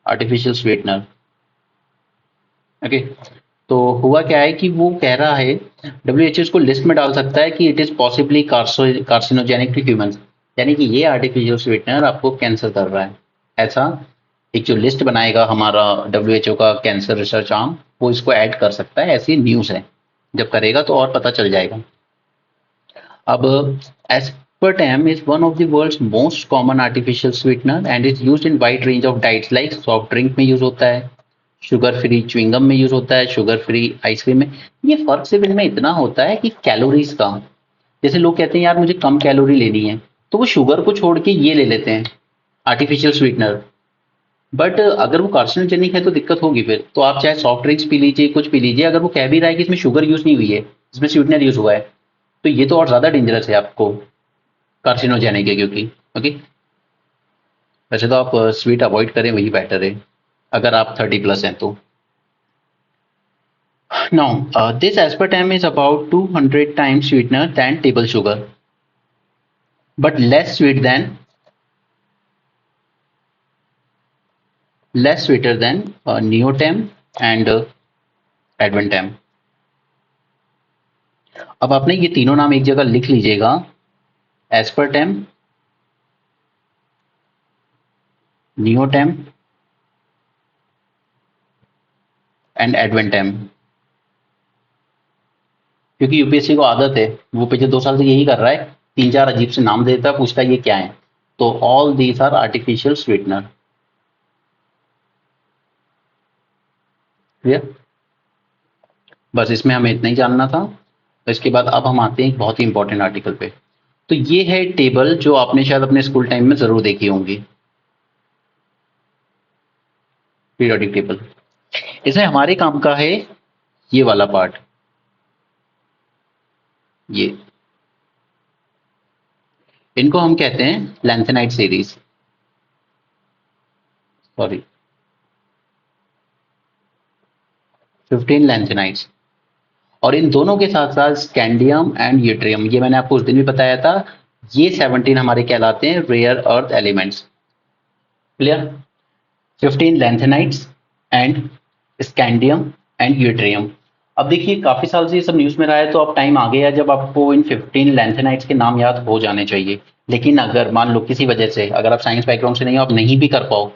A: आर्टिफिशियल स्वीटनर। ओके, तो हुआ क्या है कि वो कह रहा है डब्ल्यूएचओ इसको लिस्ट में डाल सकता है कि it is possibly carcinogenic to humans, यानी कि ये आर्टिफिशियल स्वीटनर आपको कैंसर कर रहा है। ऐसा एक जो लिस्ट बनाएगा हमारा डब्ल्यूएचओ का कैंसर रिसर्च आर्म, वो इसको ऐड कर सकता है, ऐसी न्यूज़ है। जब करेगा तो और पता चल जाएगा। अब aspartame is one of the world's most common artificial sweetener and is used in wide range of diets like soft drink में यूज होता है, शुगर फ्री च्युइंगम में यूज होता है, शुगर फ्री आइसक्रीम में। ये फर्क सिर्फ इनमें इतना होता है कि कैलोरीज का, जैसे लोग कहते हैं यार मुझे कम कैलोरी लेनी है तो वो शुगर को छोड़ के ये ले लेते हैं आर्टिफिशियल स्वीटनर, बट अगर वो कार्सिनोजेनिक है तो दिक्कत होगी। फिर तो आप चाहे सॉफ्ट ड्रिंक्स पी लीजिए, कुछ पी लीजिए, अगर वो कह भी रहा है कि इसमें शुगर यूज नहीं हुई है, इसमें स्वीटनर यूज हुआ है, तो ये तो और ज्यादा डेंजरस है आपको कार्सिनोजेनिक है क्योंकि। ओके, वैसे तो आप स्वीट अवॉइड करें वही बेटर है अगर आप 30+ हैं तो। Now this aspartame is about 200 times sweetener than table sugar but less sweeter than neotam and advantame। अब आपने ये तीनों नाम एक जगह लिख लीजिएगा, aspartame, neotam एंड advantame। क्योंकि यूपीएससी को आदत है, वो पिछले 2 साल से यही कर रहा है, 3-4 अजीब से नाम देता है, पूछता है ये क्या है, तो all these are artificial sweetener. Clear? बस इसमें हमें इतना ही जानना था। तो इसके बाद अब हम आते हैं एक बहुत ही इंपॉर्टेंट आर्टिकल पे। तो ये है टेबल जो आपने शायद अपने स्कूल टाइम में जरूर देखी होंगी, पीरियोडिक टेबल। इसमें हमारे काम का है ये वाला पार्ट, ये इनको हम कहते हैं लैंथेनाइट सीरीज, सॉरी 15 लैंथेनाइट्स। और इन दोनों के साथ साथ स्कैंडियम एंड यूट्रियम, ये मैंने आपको उस दिन भी बताया था, ये 17 हमारे कहलाते हैं rare earth elements. Clear? 15 lanthanides and scandium and yttrium. अब देखिए काफी साल से ये सब न्यूज में रहा है, तो अब टाइम आ गया जब आपको इन 15 लैंथेनाइट्स के नाम याद हो जाने चाहिए। लेकिन अगर मान लो किसी वजह से अगर आप साइंस बैकग्राउंड से नहीं हो, आप नहीं भी कर पाओ,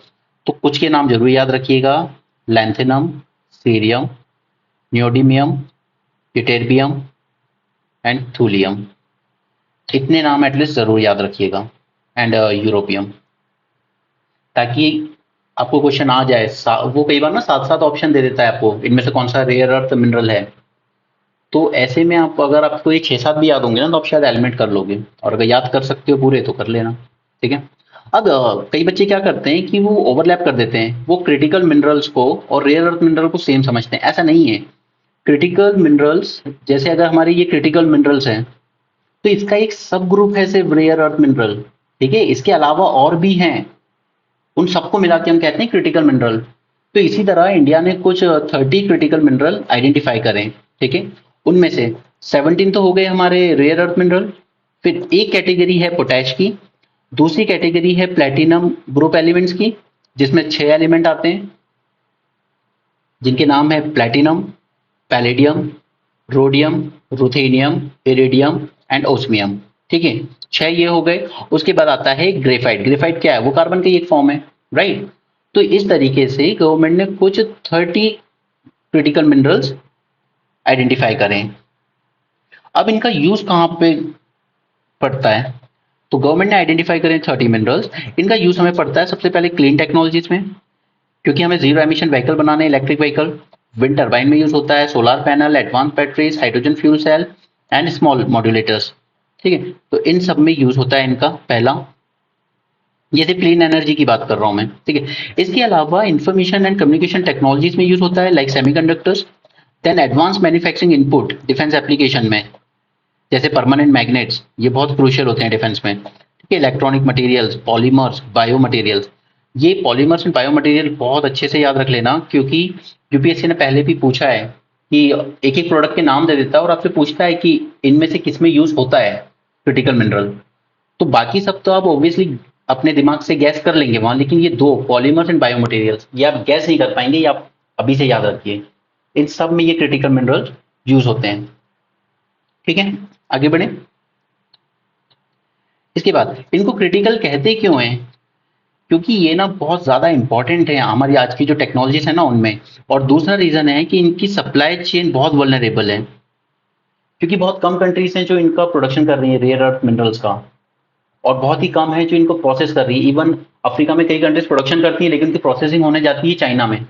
A: तो कुछ के नाम जरूर याद रखिएगा, lanthanum, cerium, neodymium, ytterbium and thulium. इतने नाम एटलीस्ट जरूर याद रखिएगा, एंड यूरोपियम, ताकि आपको क्वेश्चन आ जाए। वो कई बार ना 7-7 ऑप्शन दे देता है आपको, इनमें से कौन सा रेयर अर्थ मिनरल है, तो ऐसे में आप अगर आपको ये 6-7 भी याद होंगे ना तो आप शायद एलिमेंट कर लोगे, और अगर याद कर सकते हो पूरे तो कर लेना। ठीक है? अब कई बच्चे क्या करते हैं कि वो ओवरलैप कर देते हैं, वो क्रिटिकल मिनरल्स को और रेयर अर्थ मिनरल को सेम समझते हैं। ऐसा नहीं है। क्रिटिकल मिनरल्स, जैसे अगर हमारे ये क्रिटिकल मिनरल्स हैं तो इसका एक सब ग्रुप है सिर्फ रेयर अर्थ मिनरल। ठीक है? इसके अलावा और भी हैं, उन सबको मिला के हम कहते हैं क्रिटिकल मिनरल। तो इसी तरह इंडिया ने कुछ 30 क्रिटिकल मिनरल आइडेंटिफाई करें। ठीक है? उनमें से 17 तो हो गए हमारे रेयर अर्थ मिनरल, फिर एक कैटेगरी है पोटैश की, दूसरी कैटेगरी है प्लेटिनम ग्रुप एलिमेंट्स की, जिसमें 6 एलिमेंट आते हैं, जिनके नाम है platinum, palladium, rhodium, ruthenium, iridium and osmium. ठीक है, 6 ये हो गए। उसके बाद आता है ग्रेफाइट। ग्रेफाइट क्या है? वो कार्बन का ही एक फॉर्म है, राइट। तो इस तरीके से गवर्नमेंट ने कुछ 30 क्रिटिकल मिनरल्स आइडेंटिफाई करें। अब इनका यूज कहां पे पड़ता है? तो गवर्नमेंट ने आइडेंटिफाई करें 30 मिनरल्स। इनका यूज हमें पड़ता है सबसे पहले क्लीन टेक्नोलॉजीज में, क्योंकि हमें जीरो एमिशन व्हीकल बनाने, इलेक्ट्रिक व्हीकल, विंड टर्बाइन में यूज होता है, solar panel, advance batteries, hydrogen fuel cell and small modulators. ठीक है, तो इन सब में यूज होता है इनका पहला। ये सिर्फ क्लीन एनर्जी की बात कर रहा हूं मैं, ठीक है। इसके अलावा इंफॉर्मेशन एंड कम्युनिकेशन टेक्नोलॉजीज में यूज होता है, like semiconductors. Then advance manufacturing input defence application में, जैसे परमानेंट मैग्नेट्स, ये बहुत क्रूशियल होते हैं डिफेंस में। ठीक है, electronic materials, polymers, bio materials. ये पॉलीमर्स एंड बायो मटेरियल बहुत अच्छे से याद रख लेना, क्योंकि यूपीएससी ने पहले भी पूछा है कि एक एक प्रोडक्ट के नाम दे देता है और आपसे पूछता है कि इनमें से किस में यूज होता है क्रिटिकल मिनरल। तो बाकी सब तो आप ऑब्वियसली अपने दिमाग से गैस कर लेंगे वहां, लेकिन ये दो पॉलीमर्स एंड बायो मटेरियल्स ये आप गैस नहीं कर पाएंगे, ये आप अभी से याद रखिए। इन सब में ये क्रिटिकल मिनरल यूज होते हैं। ठीक है, आगे बढ़े। इसके बाद इनको क्रिटिकल कहते क्यों हैं? क्योंकि ये ना बहुत ज्यादा इंपॉर्टेंट है हमारी आज की जो टेक्नोलॉजीज है ना उनमें। और दूसरा रीजन है कि इनकी सप्लाई चेन बहुत वल्नरेबल है, क्योंकि बहुत कम कंट्रीज हैं जो इनका प्रोडक्शन कर रही है रेयर अर्थ मिनरल्स का, और बहुत ही कम है जो इनको प्रोसेस कर रही है। इवन अफ्रीका में कई कंट्रीज प्रोडक्शन करती है, लेकिन उनकी प्रोसेसिंग होने जाती है चाइना में।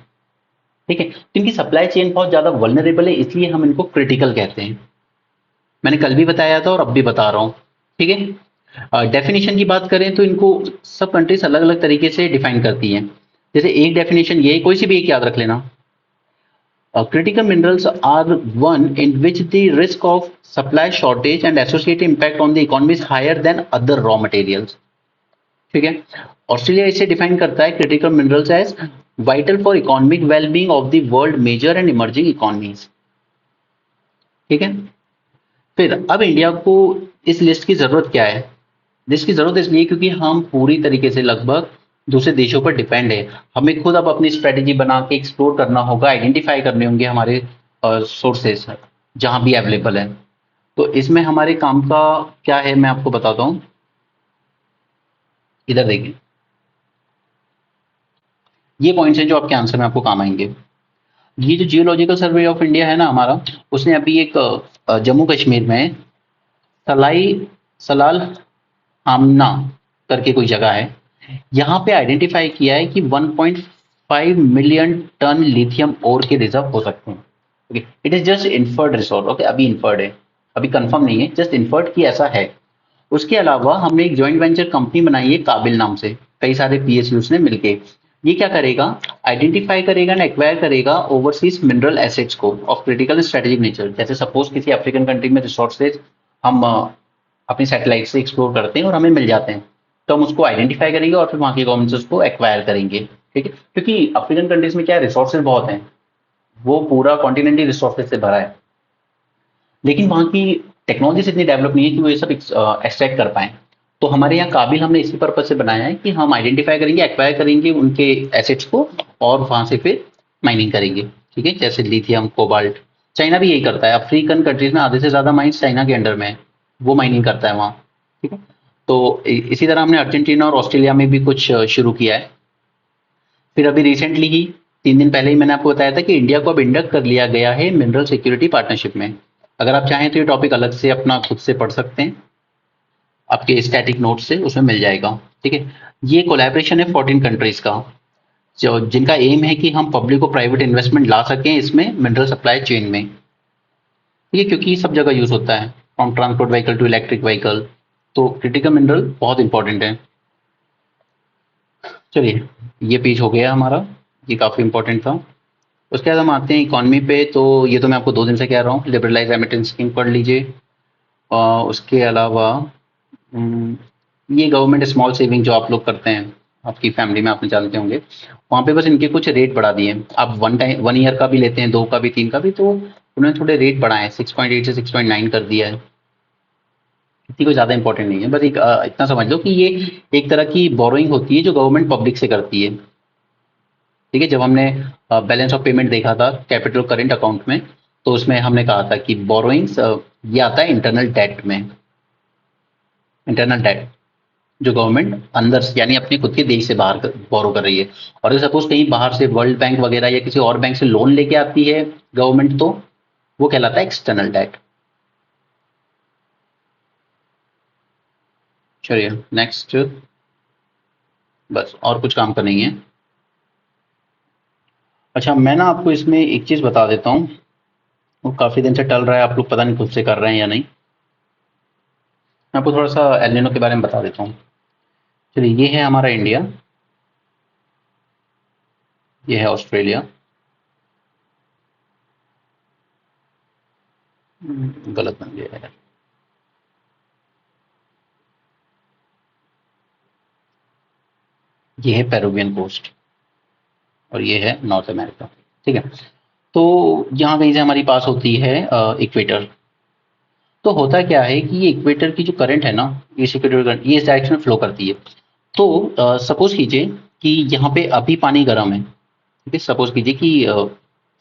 A: ठीक है, तो इनकी सप्लाई चेन बहुत ज्यादा वल्नरेबल है, इसलिए हम इनको क्रिटिकल कहते हैं। मैंने कल भी बताया था और अब भी बता रहा हूं। ठीक है, डेफिनेशन की बात करें तो इनको सब कंट्रीज अलग अलग तरीके से डिफाइन करती हैं। जैसे एक डेफिनेशन ये, कोई सी भी एक याद रख लेना, critical minerals are one in which the risk of supply shortage and associated impact on the economy is higher than other raw materials. ठीक है, ऑस्ट्रेलिया इसे डिफाइन करता है critical minerals as vital for economic wellbeing of the world major and emerging economies. ठीक है, फिर अब India को इस लिस्ट की जरूरत क्या है? लिस्ट की जरूरत इसलिए क्योंकि हम पूरी तरीके से लगभग दूसरे देशों पर डिपेंड है। हमें खुद अब अपनी स्ट्रेटेजी बना के एक्सप्लोर करना होगा, आइडेंटिफाई करने होंगे हमारे सोर्सेस जहां भी अवेलेबल है। तो इसमें हमारे काम का क्या है मैं आपको बताता हूं। इधर देखिए, ये पॉइंट्स हैं जो आपके आंसर में आपको काम आएंगे। ये जो जियोलॉजिकल सर्वे ऑफ इंडिया है ना हमारा, उसने अभी एक जम्मू कश्मीर में सलाई सलाल आमना करके कोई जगह है, यहाँ पे आइडेंटिफाई किया है कि 1.5 मिलियन टन लिथियम ओर के रिजर्व हो सकते हैं। Okay, it is just inferred resource. Okay, अभी इन्फर्ड है, अभी कंफर्म नहीं है, जस्ट इन्फर्ड कि ऐसा है। उसके अलावा हमने एक जॉइंट वेंचर कंपनी बनाई है काबिल नाम से, कई सारे पीएसयूज ने मिलके। ये क्या करेगा? आइडेंटिफाई करेगा एंड एक्वायर करेगा ओवरसीज मिनरल एसेट्स को ऑफ क्रिटिकल स्ट्रेटेजिक नेचर। जैसे सपोज किसी अफ्रीकन कंट्री में रिसोर्सेज हम अपनी सैटेलाइट से एक्सप्लोर करते हैं और हमें मिल जाते हैं, तो हम उसको आइडेंटिफाई करेंगे और फिर वहां की गवर्नमेंट से उसको एक्वायर करेंगे। ठीक है, क्योंकि अफ्रीकन कंट्रीज में क्या है, रिसोर्सेज बहुत हैं, वो पूरा कॉन्टिनेंट ही रिसोर्सेज से भरा है, लेकिन वहां की टेक्नोलॉजी इतनी डेवलप नहीं है कि वो ये सब एक्सट्रैक्ट कर पाए। तो हमारे यहाँ काबिल हमने इसी पर्पज से बनाया है कि हम आइडेंटिफाई करेंगे, एक्वायर करेंगे उनके एसेट्स को और वहां से फिर माइनिंग करेंगे। ठीक है, जैसे लिथियम, कोबाल्ट, चाइना भी यही करता है। अफ्रीकन कंट्रीज में आधे से ज्यादा माइंस चाइना के अंडर में है, वो माइनिंग करता है वहाँ। ठीक है, तो इसी तरह हमने अर्जेंटीना और ऑस्ट्रेलिया में भी कुछ शुरू किया है। फिर अभी रिसेंटली ही 3 दिन पहले ही मैंने आपको बताया था कि इंडिया को अब इंडक्ट कर लिया गया है मिनरल सिक्योरिटी पार्टनरशिप में। अगर आप चाहें तो ये टॉपिक अलग से अपना खुद से पढ़ सकते हैं, आपके स्टैटिक नोट से उसमें मिल जाएगा। ठीक है, ये कोलैबोरेशन है 14 कंट्रीज का, जो जिनका एम है कि हम पब्लिक को प्राइवेट इन्वेस्टमेंट ला सकें इसमें मिनरल सप्लाई चेन में। ठीक है, क्योंकि सब जगह यूज होता है, from transport vehicle to electric vehicle, तो क्रिटिकल मिनरल बहुत इंपॉर्टेंट है। चलिए, ये पेज हो गया हमारा, ये काफी इंपॉर्टेंट था। उसके बाद हम आते हैं इकोनॉमी पे। तो ये तो मैं आपको 2 दिन से कह रहा हूँ, लिबरलाइज रेमिटेंस स्कीम पढ़ लीजिए। उसके अलावा ये गवर्नमेंट स्मॉल सेविंग जो आप लोग करते हैं आपकी फैमिली में, आपने जानते होंगे, वहाँ पे बस इनके कुछ रेट बढ़ा दिए। आप 1 ईयर का भी लेते हैं, 2 का भी, 3 का भी, तो उन्होंने थोड़े रेट बढ़ाए, 6.8 से 6.9 कर दिया है। इतनी कोई ज़्यादा इंपॉर्टेंट नहीं है, बस एक इतना समझ लो कि ये एक तरह की बोरोइंग होती है जो गवर्नमेंट पब्लिक से करती है। ठीक है, जब हमने बैलेंस ऑफ पेमेंट देखा था कैपिटल करेंट अकाउंट में, तो उसमें हमने कहा था कि बोरोइंग्स ये आता है इंटरनल डेट में। इंटरनल डेट जो गवर्नमेंट अंदर से यानी अपने खुद के देश से बाहर बोरो कर रही है। और अगर सपोज कहीं बाहर से वर्ल्ड बैंक वगैरह या किसी और बैंक से लोन लेके आती है गवर्नमेंट, तो वो कहलाता है एक्सटर्नल डेट। चलिए नेक्स्ट, बस और कुछ काम का नहीं है। अच्छा, मैं ना आपको इसमें एक चीज बता देता हूँ, वो काफी दिन से टल रहा है, आप लोग पता नहीं खुद से कर रहे हैं या नहीं। मैं आपको थोड़ा सा एलिनो के बारे में बता देता हूँ। चलिए, ये है हमारा इंडिया, ये है ऑस्ट्रेलिया। गलत बन गया है। ये है पेरुवियन कोस्ट और ये है नॉर्थ अमेरिका। ठीक है, तो यहाँ कहीं से हमारी पास होती है इक्वेटर। तो होता क्या है कि ये इक्वेटर की जो करंट है ना, इस इक्वेटर करंट ये इस डायरेक्शन में फ्लो करती है। तो सपोज कीजिए कि यहाँ पे अभी पानी गर्म है। ठीक है, सपोज कीजिए कि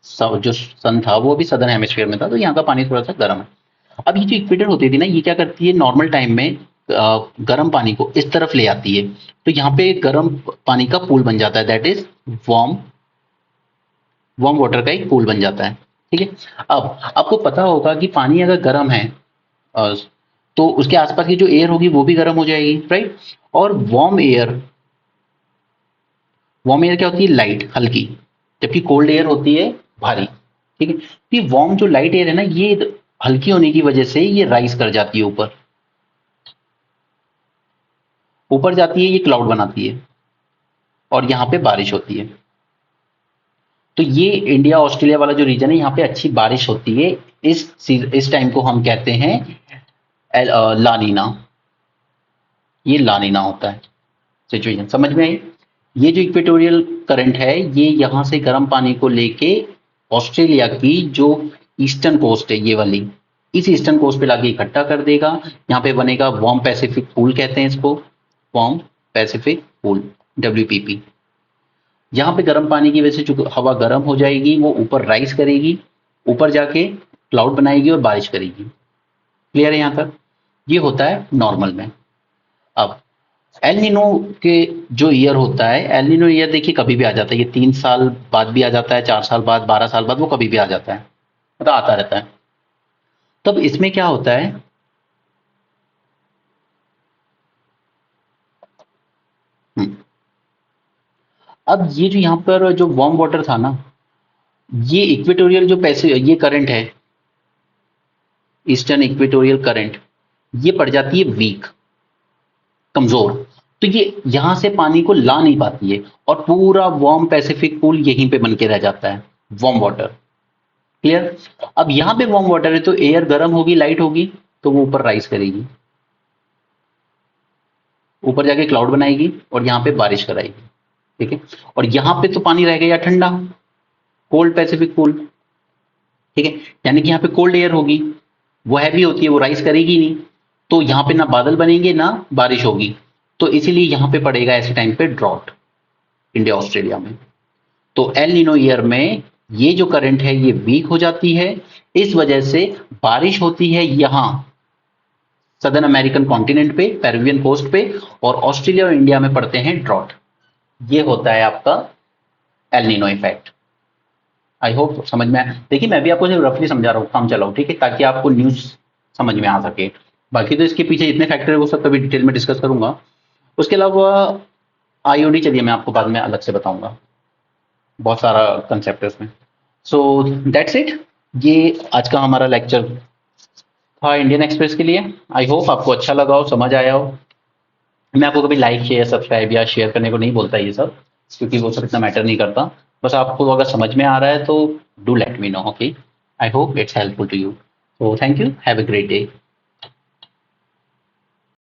A: जो सन था वो अभी सदर्न हेमिस्फीयर में था, तो यहाँ का पानी थोड़ा सा गर्म है। अब ये जो इक्वेटर होती थी ना, ये क्या करती है नॉर्मल टाइम में गर्म पानी को इस तरफ ले आती है। तो यहाँ पे गर्म पानी का पूल बन जाता है, that is warm warm water का एक पूल बन जाता है। ठीक है, अब आपको पता होगा कि पानी अगर गर्म है अ, तो उसके आसपास की जो एयर होगी वो भी गर्म हो जाएगी, राइट। और वार्म एयर क्या होती है, लाइट हल्की, जबकि कोल्ड एयर होती है भारी। ठीक है, तो ये वार्म जो लाइट एयर है ना, ये हल्की होने की वजह से ये राइज कर जाती है ऊपर। ऊपर जाती है, ये क्लाउड बनाती है और यहाँ पे बारिश होती है। तो ये इंडिया ऑस्ट्रेलिया वाला जो रीजन है, यहाँ पे अच्छी बारिश होती है। इस टाइम को हम कहते हैं लानीना। ये लानीना होता है सिचुएशन, समझ में आई। ये जो इक्वेटोरियल करंट है, ये यहाँ से गर्म पानी को लेके ऑस्ट्रेलिया की जो ईस्टर्न कोस्ट है ये वाली, इस ईस्टर्न कोस्ट पे लाके इकट्ठा कर देगा। यहाँ पे बनेगा वार्म पैसिफिक पूल, कहते हैं इसको, वार्म पैसिफिक पूल, WPP। यहाँ पे गर्म पानी की वजह से जो हवा गर्म हो जाएगी वो ऊपर राइज करेगी, ऊपर जाके क्लाउड बनाएगी और बारिश करेगी। क्लियर है यहाँ तक। ये होता है नॉर्मल में। अब एल नीनो के जो ईयर होता है, एल नीनो ईयर देखिए कभी भी आ जाता है, ये 3 साल बाद भी आ जाता है, 4 साल बाद, 12 साल बाद, वो कभी भी आ जाता है, मतलब आता रहता है। तब इसमें क्या होता है, हम्म, अब ये जो यहाँ पर जो वार्म वाटर था ना, ये इक्वेटोरियल जो पैसे ये करंट है, ईस्टर्न इक्वेटोरियल करंट, ये पड़ जाती है वीक, कमजोर। तो ये यहां से पानी को ला नहीं पाती है और पूरा वार्म पैसिफिक पूल यहीं पे बन के रह जाता है, वार्म वाटर। क्लियर। अब यहां पे वार्म वाटर है तो एयर गर्म होगी, लाइट होगी, तो वो ऊपर राइज करेगी, ऊपर जाके क्लाउड बनाएगी और यहाँ पे बारिश कराएगी। ठीक है, और यहाँ पे तो पानी रह गया ठंडा, कोल्ड पैसिफिक पूल। ठीक है, यानी कि यहाँ पे कोल्ड एयर होगी, वो हैवी होती है, वो राइज करेगी नहीं, तो यहाँ पे ना बादल बनेंगे ना बारिश होगी। तो इसीलिए यहाँ पे पड़ेगा ऐसे टाइम पे ड्रॉट, इंडिया ऑस्ट्रेलिया में। तो एल नीनो ईयर में ये जो करंट है ये वीक हो जाती है, इस वजह से बारिश होती है यहाँ सदर्न अमेरिकन कॉन्टिनेंट पे, पेरुवियन कोस्ट पे, और ऑस्ट्रेलिया और इंडिया में पड़ते हैं ड्रॉट। ये होता है आपका El Nino effect. I hope समझ में आया। देखिए, मैं भी आपको सिर्फ रफली समझा रहा हूँ, काम चलाओ, ठीक है, ताकि आपको न्यूज समझ में आ सके। बाकी तो इसके पीछे जितने फैक्टर है वो सब कभी डिटेल में डिस्कस करूंगा। उसके अलावा IOD चलिए मैं आपको बाद में अलग से बताऊंगा, बहुत सारा कंसेप्ट है उसमें। सो दैट्स इट, ये आज का हमारा लेक्चर था इंडियन एक्सप्रेस के लिए। आई होप आपको अच्छा लगा हो, समझ आया हो। मैं आपको कभी लाइक शेयर सब्सक्राइब या शेयर करने को नहीं बोलता ये सब, क्योंकि वो सब इतना मैटर नहीं करता। बस आपको अगर समझ में आ रहा है तो do let me know, okay. I hope it's helpful to you. So thank you, have a great day.